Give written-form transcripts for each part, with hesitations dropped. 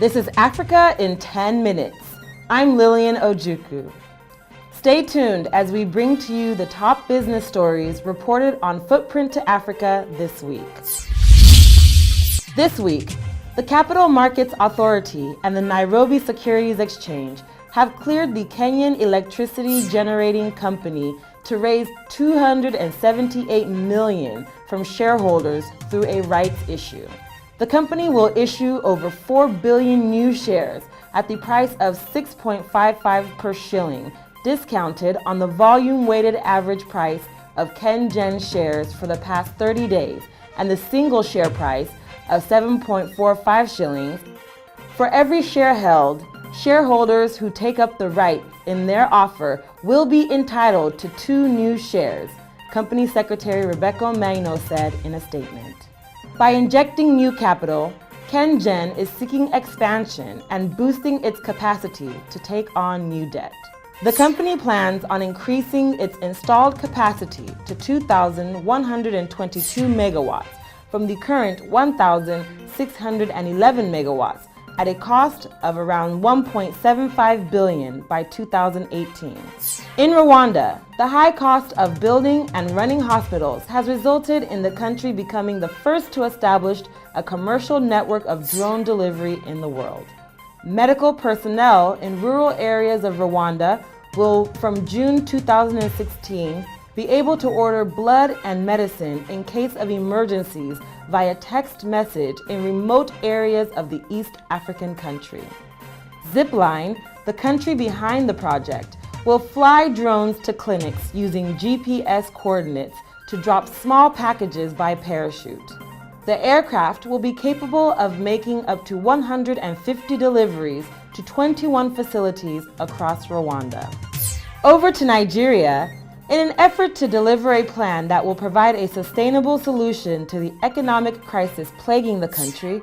This is Africa in 10 minutes. I'm Lillian Ojukwu. Stay tuned as we bring to you the top business stories reported on Footprint to Africa this week. This week, the Capital Markets Authority and the Nairobi Securities Exchange have cleared the Kenyan electricity generating company to raise $278 million from shareholders through a rights issue. The company will issue over 4 billion new shares at the price of 6.55 per shilling, discounted on the volume-weighted average price of KenGen shares for the past 30 days and the single share price of 7.45 shillings. For every share held, shareholders who take up the right in their offer will be entitled to 2 new shares, Company Secretary Rebecca Maino said in a statement. By injecting new capital, KenGen is seeking expansion and boosting its capacity to take on new debt. The company plans on increasing its installed capacity to 2,122 megawatts from the current 1,611 megawatts at a cost of around 1.75 billion by 2018. In Rwanda, the high cost of building and running hospitals has resulted in the country becoming the first to establish a commercial network of drone delivery in the world. Medical personnel in rural areas of Rwanda will, from June 2016, be able to order blood and medicine in case of emergencies via text message in remote areas of the East African country. Zipline, the country behind the project, will fly drones to clinics using GPS coordinates to drop small packages by parachute. The aircraft will be capable of making up to 150 deliveries to 21 facilities across Rwanda. Over to Nigeria. In an effort to deliver a plan that will provide a sustainable solution to the economic crisis plaguing the country,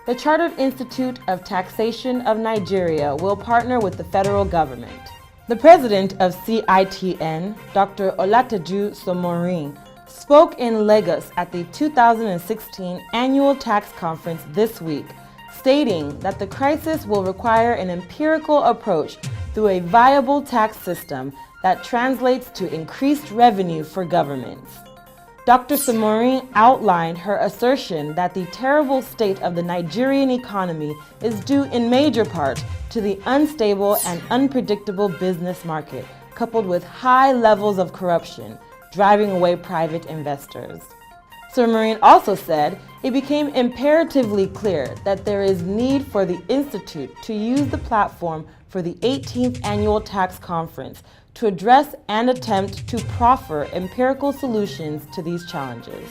the Chartered Institute of Taxation of Nigeria will partner with the federal government. The president of CITN, Dr. Olateju Somorin, spoke in Lagos at the 2016 Annual Tax Conference this week, stating that the crisis will require an empirical approach through a viable tax system that translates to increased revenue for governments. Dr. Somorin outlined her assertion that the terrible state of the Nigerian economy is due in major part to the unstable and unpredictable business market, coupled with high levels of corruption, driving away private investors. Somorin also said it became imperatively clear that there is need for the Institute to use the platform for the 18th Annual Tax Conference to address and attempt to proffer empirical solutions to these challenges.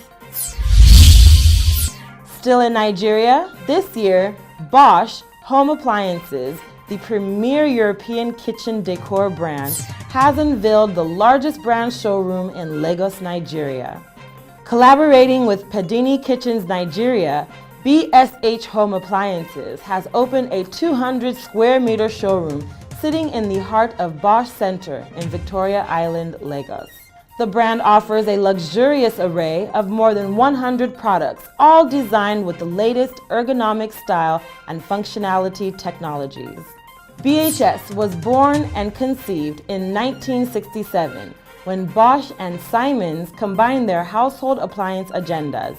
Still in Nigeria, this year, Bosch Home Appliances, the premier European kitchen decor brand, has unveiled the largest brand showroom in Lagos, Nigeria. Collaborating with Padini Kitchens Nigeria, BSH Home Appliances has opened a 200 square meter showroom sitting in the heart of Bosch Center in Victoria Island, Lagos. The brand offers a luxurious array of more than 100 products, all designed with the latest ergonomic style and functionality technologies. BHS was born and conceived in 1967 when Bosch and Siemens combined their household appliance agendas.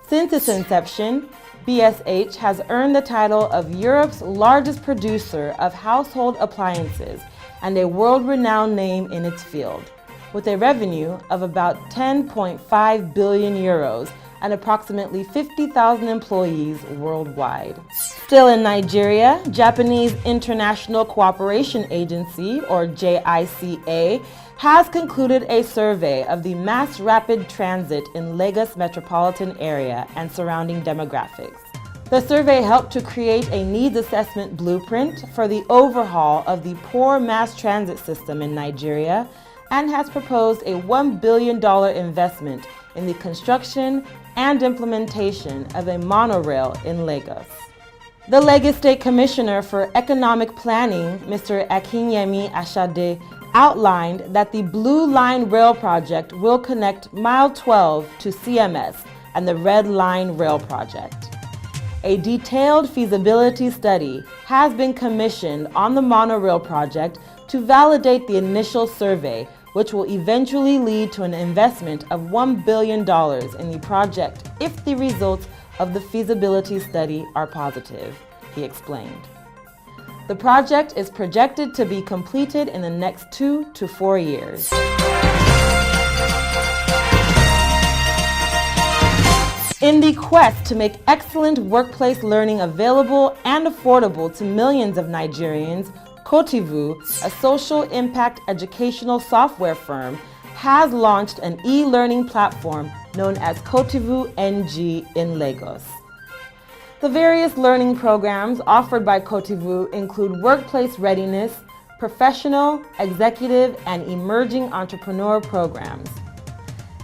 Since its inception, BSH has earned the title of Europe's largest producer of household appliances and a world-renowned name in its field, with a revenue of about 10.5 billion euros and approximately 50,000 employees worldwide. Still in Nigeria, Japanese International Cooperation Agency, or JICA, has concluded a survey of the mass rapid transit in Lagos metropolitan area and surrounding demographics. The survey helped to create a needs assessment blueprint for the overhaul of the poor mass transit system in Nigeria and has proposed a $1 billion investment in the construction and implementation of a monorail in Lagos. The Lagos State Commissioner for Economic Planning, Mr. Akinyemi Ashade, outlined that the Blue Line Rail project will connect Mile 12 to CMS and the Red Line Rail project. A detailed feasibility study has been commissioned on the monorail project to validate the initial survey, which will eventually lead to an investment of $1 billion in the project if the results of the feasibility study are positive, he explained. The project is projected to be completed in the next 2 to 4 years. In the quest to make excellent workplace learning available and affordable to millions of Nigerians, Cotivu, a social impact educational software firm, has launched an e-learning platform known as Cotivu NG in Lagos. The various learning programs offered by Cotivu include workplace readiness, professional, executive, and emerging entrepreneur programs.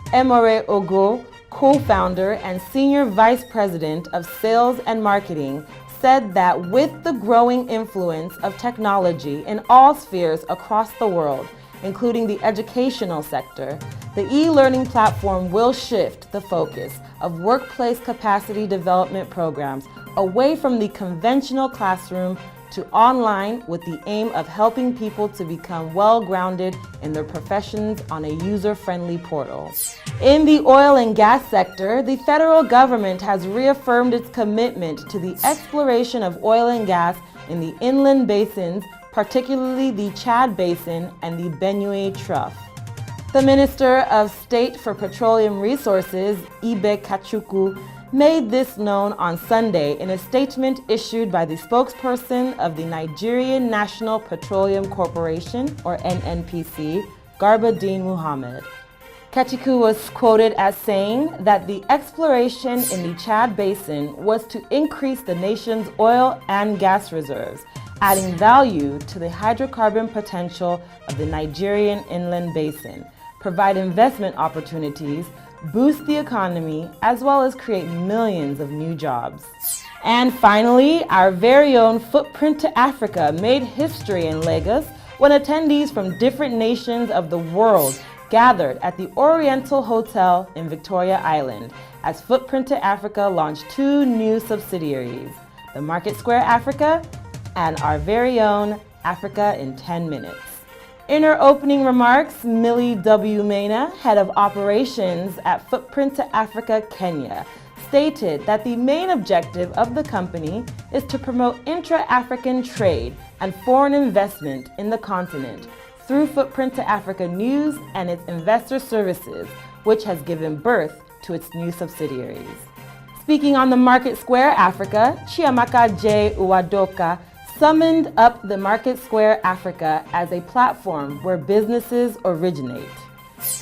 Emore Ogo, co-founder and senior vice president of sales and marketing, said that with the growing influence of technology in all spheres across the world, including the educational sector, the e-learning platform will shift the focus of workplace capacity development programs away from the conventional classroom to online, with the aim of helping people to become well-grounded in their professions on a user-friendly portal. In the oil and gas sector, the federal government has reaffirmed its commitment to the exploration of oil and gas in the inland basins, particularly the Chad Basin and the Benue Trough. The Minister of State for Petroleum Resources, Ibe Kachuku, made this known on Sunday in a statement issued by the spokesperson of the Nigerian National Petroleum Corporation, or NNPC, Garbadeen Muhammad. Kachiku was quoted as saying that the exploration in the Chad Basin was to increase the nation's oil and gas reserves, adding value to the hydrocarbon potential of the Nigerian inland basin, provide investment opportunities, boost the economy, as well as create millions of new jobs. And finally, our very own Footprint to Africa made history in Lagos when attendees from different nations of the world gathered at the Oriental Hotel in Victoria Island as Footprint to Africa launched 2 new subsidiaries, the Market Square Africa and our very own Africa in 10 Minutes. In her opening remarks, Millie W. Mena, head of operations at Footprint to Africa Kenya, stated that the main objective of the company is to promote intra-African trade and foreign investment in the continent through Footprint to Africa News and its investor services, which has given birth to its new subsidiaries. Speaking on the Market Square Africa, Chiamaka J. Uwadoka summoned up the Market Square Africa as a platform where businesses originate.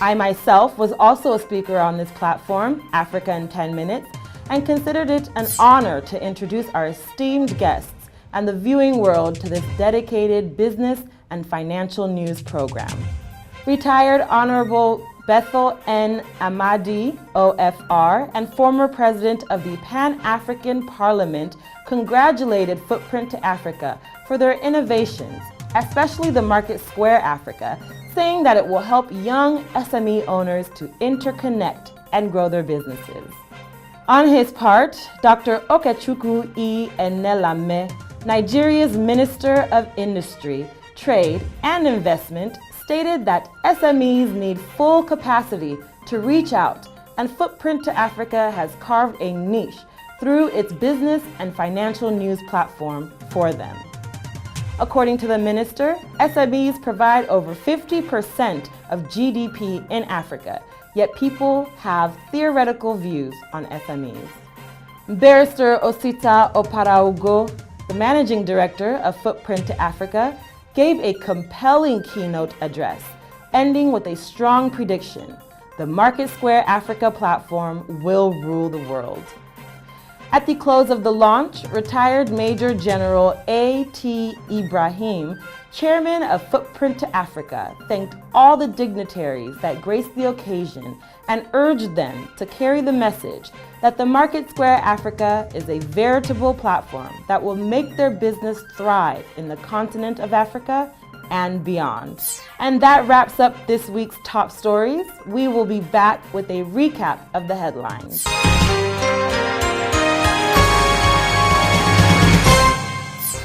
I myself was also a speaker on this platform, Africa in 10 Minutes, and considered it an honor to introduce our esteemed guests and the viewing world to this dedicated business and financial news program. Retired Honorable Bethel N. Amadi, OFR, and former president of the Pan-African Parliament congratulated Footprint to Africa for their innovations, especially the Market Square Africa, saying that it will help young SME owners to interconnect and grow their businesses. On his part, Dr. Okechukwu E. Enelame, Nigeria's Minister of Industry, Trade, and Investment, stated that SMEs need full capacity to reach out, and Footprint to Africa has carved a niche through its business and financial news platform for them. According to the minister, SMEs provide over 50% of GDP in Africa, yet people have theoretical views on SMEs. Barrister Osita Oparaugo, the managing director of Footprint to Africa, gave a compelling keynote address, ending with a strong prediction: the Market Square Africa platform will rule the world. At the close of the launch, retired Major General A.T. Ibrahim, chairman of Footprint to Africa, thanked all the dignitaries that graced the occasion and urged them to carry the message that the Market Square Africa is a veritable platform that will make their business thrive in the continent of Africa and beyond. And that wraps up this week's top stories. We will be back with a recap of the headlines.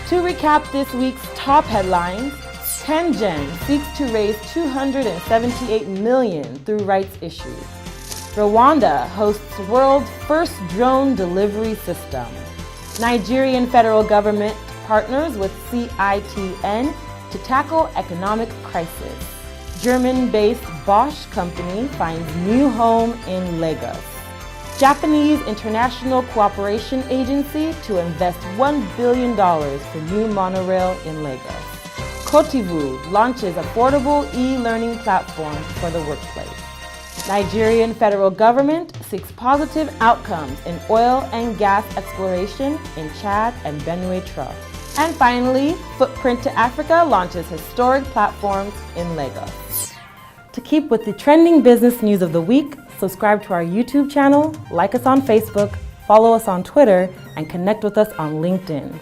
To recap this week's top headlines, Tengen seeks to raise $278 million through rights issues. Rwanda hosts world's first drone delivery system. Nigerian federal government partners with CITN to tackle economic crisis. German-based Bosch company finds new home in Lagos. Japanese International Cooperation Agency to invest $1 billion for new monorail in Lagos. Cotivu launches affordable e-learning platform for the workplace. Nigerian federal government seeks positive outcomes in oil and gas exploration in Chad and Benue Trough. And finally, Footprint to Africa launches historic platforms in Lagos. To keep with the trending business news of the week, subscribe to our YouTube channel, like us on Facebook, follow us on Twitter, and connect with us on LinkedIn.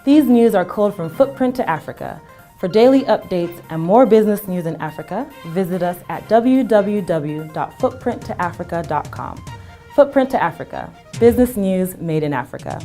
These news are culled from Footprint to Africa. For daily updates and more business news in Africa, visit us at www.footprinttoafrica.com. Footprint to Africa, business news made in Africa.